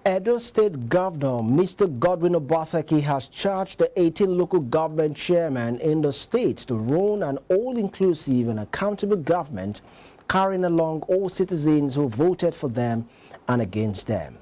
Edo State Governor Mr. Godwin Obaseki has charged the 18 local government chairmen in the state to run an all-inclusive and accountable government, carrying along all citizens who voted for them and against them.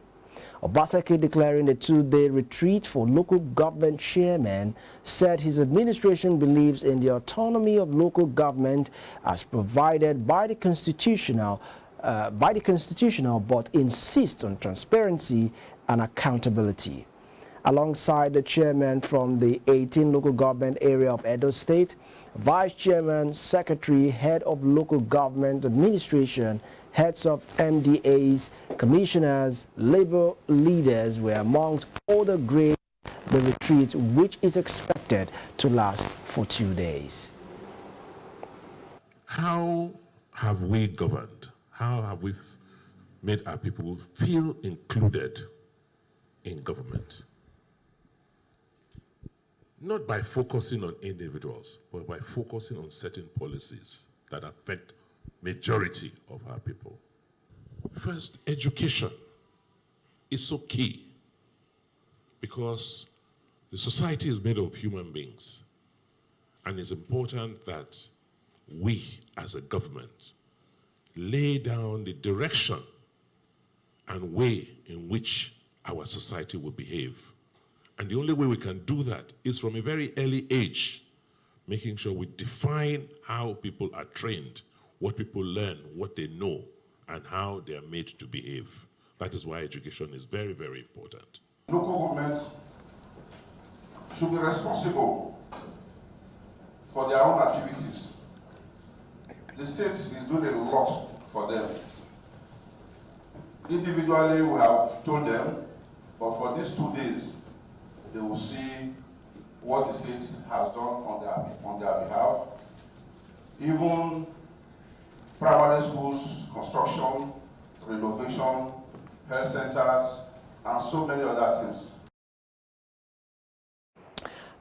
Obaseki, declaring a two-day retreat for local government chairmen, said his administration believes in the autonomy of local government as provided by the constitutional but insists on transparency and accountability. Alongside the chairman from the 18 local government area of Edo State, vice chairman, secretary, head of local government administration, heads of MDAs, commissioners, labor leaders were amongst all the grades of the retreat, which is expected to last for 2 days. How have we governed? How have we made our people feel included in government? Not by focusing on individuals, but by focusing on certain policies that affect majority of our people. First, education is so key because the society is made of human beings, and it's important that we as a government lay down the direction and way in which our society will behave. And the only way we can do that is from a very early age, making sure we define how people are trained, what people learn, what they know, and how they are made to behave. That is why education is very, very important. Local governments should be responsible for their own activities. The state is doing a lot for them. Individually, we have told them, but for these 2 days, they will see what the state has done on their behalf. Even primary schools, construction, renovation, health centers, and so many other things.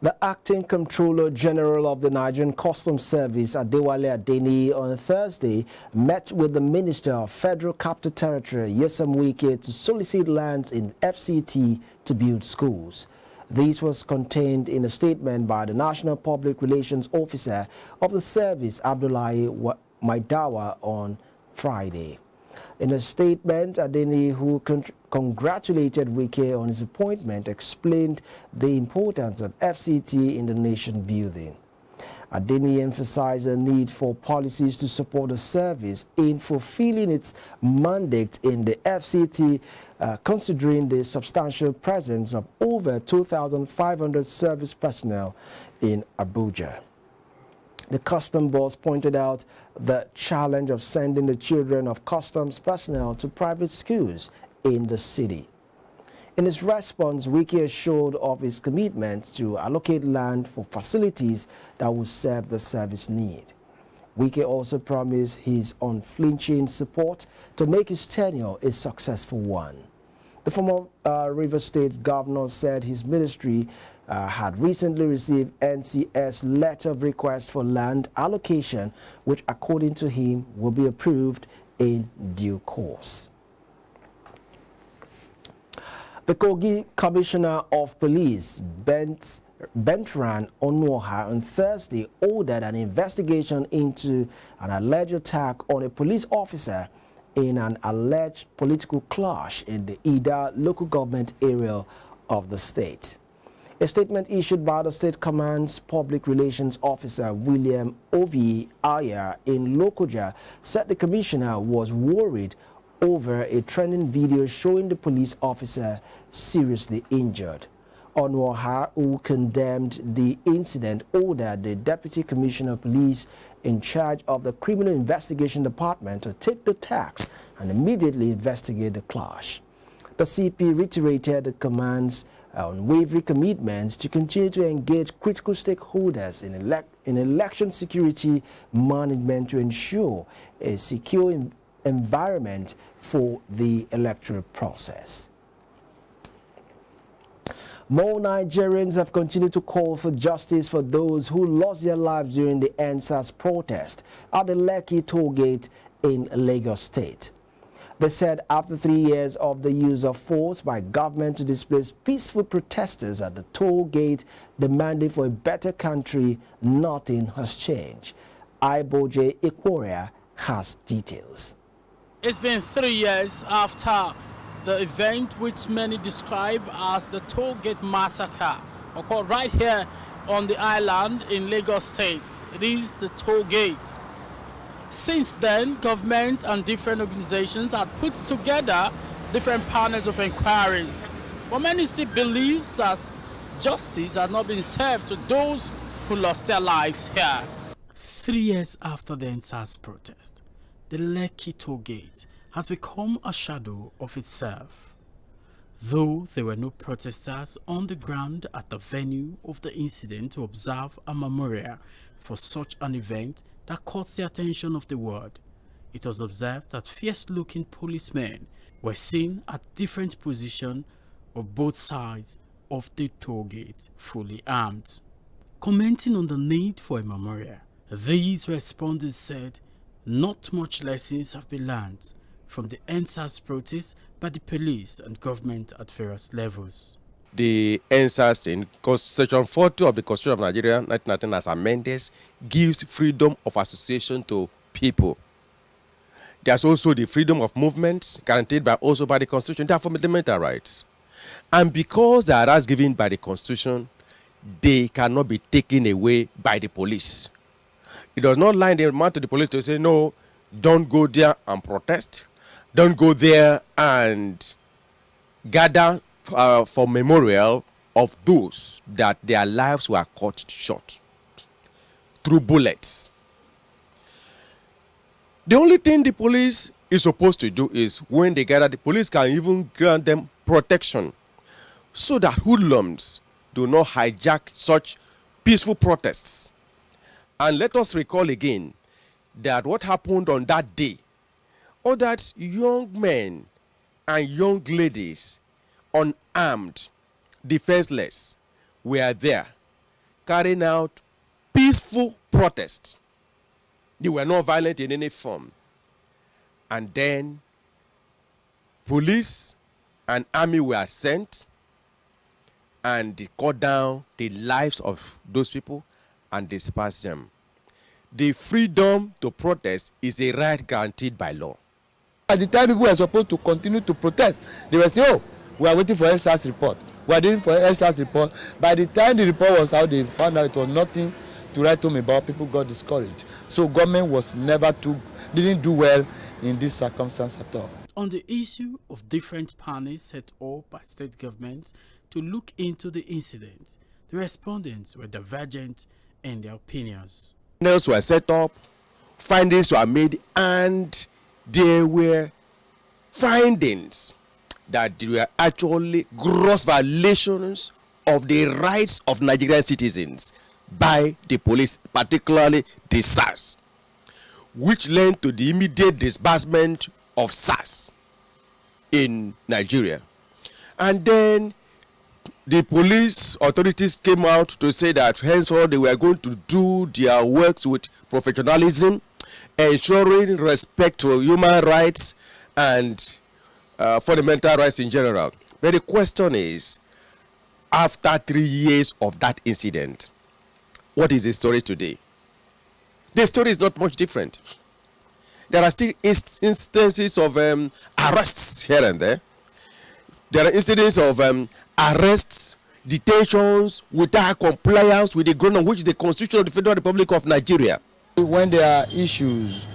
The acting Comptroller General of the Nigerian Customs Service, Adewale Adeniyi, on Thursday met with the Minister of Federal Capital Territory, Wike, to solicit lands in FCT to build schools. This was contained in a statement by the National Public Relations Officer of the service, Adewale, on Friday. In a statement, Adeniyi, who congratulated Wike on his appointment, explained the importance of FCT in the nation building. Adeniyi emphasized the need for policies to support the service in fulfilling its mandate in the FCT, considering the substantial presence of over 2,500 service personnel in Abuja. The Customs boss pointed out the challenge of sending the children of customs personnel to private schools in the city. In his response, Wike assured of his commitment to allocate land for facilities that will serve the service need. Wike also promised his unflinching support to make his tenure a successful one. The former Rivers State governor said his ministry had recently received NCS letter of request for land allocation, which according to him will be approved in due course. The Kogi Commissioner of Police, Bentran Onuoha, on Thursday ordered an investigation into an alleged attack on a police officer in an alleged political clash in the Ida local government area of the state. A statement issued by the State Command's Public Relations Officer William Ovi Aya in Lokoja said the commissioner was worried over a trending video showing the police officer seriously injured. Onuoha, who condemned the incident, ordered the Deputy Commissioner of Police in charge of the Criminal Investigation Department to take the tax and immediately investigate the clash. The CP reiterated the command's unwavering commitments to continue to engage critical stakeholders in election security management to ensure a secure environment for the electoral process. More Nigerians have continued to call for justice for those who lost their lives during the NSAS protest at the Lekki toll gate in Lagos State. They said after 3 years of the use of force by government to displace peaceful protesters at the toll gate demanding for a better country, nothing has changed. Iboje Ikworia has details. It's been 3 years after the event which many describe as the toll gate massacre occurred right here on the island in Lagos State. It is the toll gate. Since then, government and different organizations have put together different panels of inquiries. But many still believe that justice has not been served to those who lost their lives here. 3 years after the NSAS protest, the Lekki toll gate has become a shadow of itself. Though there were no protesters on the ground at the venue of the incident to observe a memorial for such an event that caught the attention of the world, it was observed that fierce-looking policemen were seen at different positions of both sides of the toll gate, fully armed. Commenting on the need for a memorial, these respondents said not much lessons have been learned from the NSAS protests by the police and government at various levels. The NSAS in Section 40 of the Constitution of Nigeria, 1919, as amended, gives freedom of association to people. There's also the freedom of movement guaranteed by the Constitution. They are fundamental rights. And because they are rights given by the Constitution, they cannot be taken away by the police. It does not lie in the mouth to the police to say, no, don't go there and protest. Don't go there and gather for memorial of those that their lives were cut short through bullets. The only thing the police is supposed to do is when they gather, the police can even grant them protection so that hoodlums do not hijack such peaceful protests. And let us recall again that what happened on that day, or that young men and young ladies, unarmed, defenseless, were there carrying out peaceful protests. They were not violent in any form. And then police and army were sent and they cut down the lives of those people and dispersed them. The freedom to protest is a right guaranteed by law. At the time people were supposed to continue to protest, they were saying, oh, we are waiting for SARS report. We are waiting for SARS report. By the time the report was out, they found out it was nothing to write home about. People got discouraged. So government didn't do well in this circumstance at all. On the issue of different panels set up by state governments to look into the incident, the respondents were divergent in their opinions. Panels were set up, findings were made, and there were findings that there were actually gross violations of the rights of Nigerian citizens by the police, particularly the SARS, which led to the immediate disbursement of SARS in Nigeria. And then the police authorities came out to say that henceforth they were going to do their works with professionalism, ensuring respect to human rights and fundamental rights in general. But the question is, after 3 years of that incident, what is the story today? The story is not much different. There are still instances of arrests here and there. There are incidents of arrests, detentions without compliance with the ground on which the Constitution of the Federal Republic of Nigeria. When there are issues,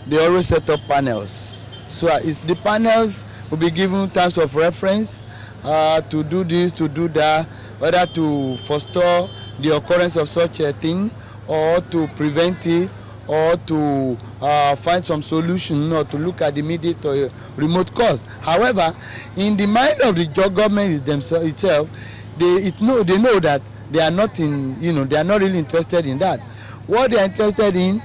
they always set up panels. So the panels will be given terms of reference to do this, to do that, whether to forestall the occurrence of such a thing, or to prevent it, or to find some solution, or to look at the immediate or remote cause. However, in the mind of the government itself, they know that they are not they are not really interested in that. What they are interested in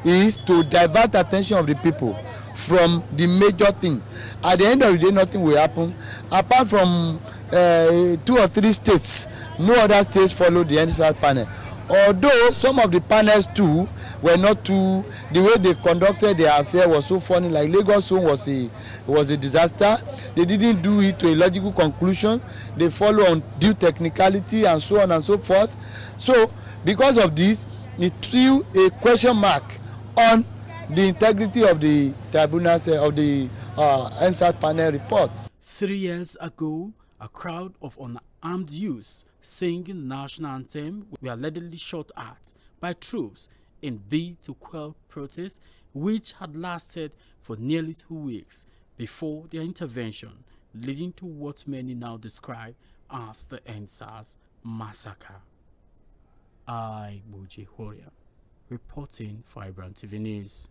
is to divert attention of the people from the major thing. At the end of the day, nothing will happen. Apart from 2 or 3 states, no other states follow the NSAS panel. Although some of the panels too were not too, the way they conducted their affair was so funny. Like Lagos zone was a disaster. They didn't do it to a logical conclusion. They follow on due technicality and so on and so forth. So because of this, it threw a question mark on the integrity of the tribunals of the NSAT panel report. 3 years ago, a crowd of unarmed youths singing national anthem were allegedly shot at by troops in bid to quell protests which had lasted for nearly 2 weeks before their intervention, leading to what many now describe as the NSAS massacre. I, Buji Horia, reporting for iBrandTV News.